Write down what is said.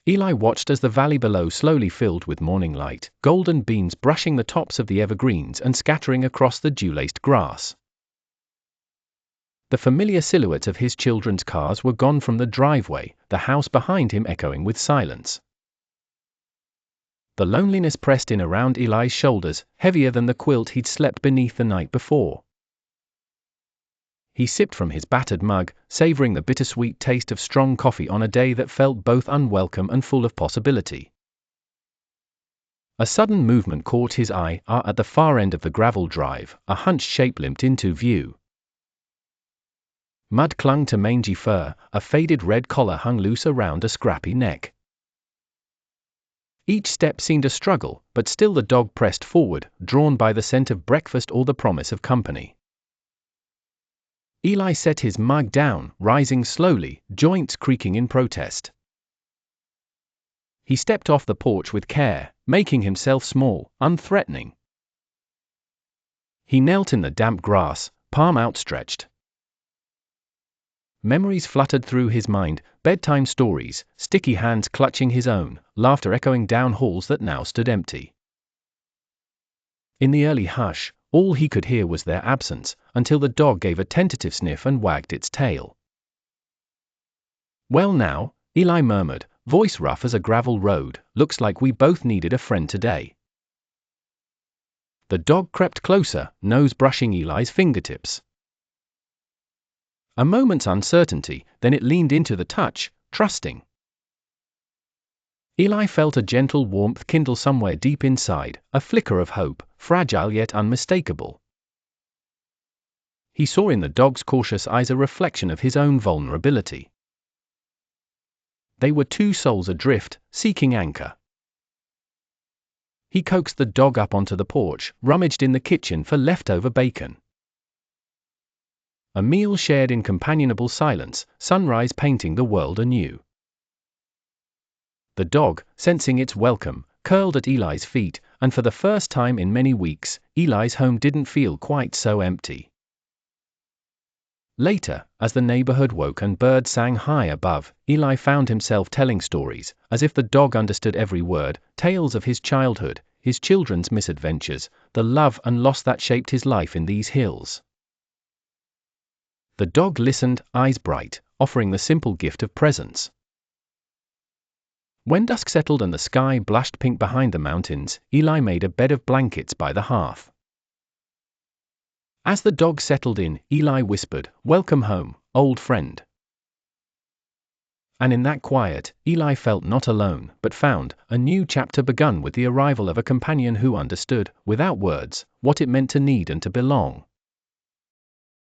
Eli watched as the valley below slowly filled with morning light, golden beams brushing the tops of the evergreens and scattering across the dew-laced grass. The familiar silhouettes of his children's cars were gone from the driveway, the house behind him echoing with silence. The loneliness pressed in around Eli's shoulders, heavier than the quilt he'd slept beneath the night before. He sipped from his battered mug, savoring the bittersweet taste of strong coffee on a day that felt both unwelcome and full of possibility. A sudden movement caught his eye. At the far end of the gravel drive, a hunched shape limped into view. Mud clung to mangy fur, a faded red collar hung loose around a scrappy neck. Each step seemed a struggle, but still the dog pressed forward, drawn by the scent of breakfast or the promise of company. Eli set his mug down, rising slowly, joints creaking in protest. He stepped off the porch with care, making himself small, unthreatening. He knelt in the damp grass, palm outstretched. Memories fluttered through his mind, bedtime stories, sticky hands clutching his own, laughter echoing down halls that now stood empty. In the early hush, all he could hear was their absence, until the dog gave a tentative sniff and wagged its tail. "Well now," Eli murmured, voice rough as a gravel road, "looks like we both needed a friend today." The dog crept closer, nose brushing Eli's fingertips. A moment's uncertainty, then it leaned into the touch, trusting. Eli felt a gentle warmth kindle somewhere deep inside, a flicker of hope, fragile yet unmistakable. He saw in the dog's cautious eyes a reflection of his own vulnerability. They were two souls adrift, seeking anchor. He coaxed the dog up onto the porch, rummaged in the kitchen for leftover bacon. A meal shared in companionable silence, sunrise painting the world anew. The dog, sensing its welcome, curled at Eli's feet, and for the first time in many weeks, Eli's home didn't feel quite so empty. Later, as the neighborhood woke and birds sang high above, Eli found himself telling stories, as if the dog understood every word, tales of his childhood, his children's misadventures, the love and loss that shaped his life in these hills. The dog listened, eyes bright, offering the simple gift of presence. When dusk settled and the sky blushed pink behind the mountains, Eli made a bed of blankets by the hearth. As the dog settled in, Eli whispered, "Welcome home, old friend." And in that quiet, Eli felt not alone, but found a new chapter begun with the arrival of a companion who understood, without words, what it meant to need and to belong.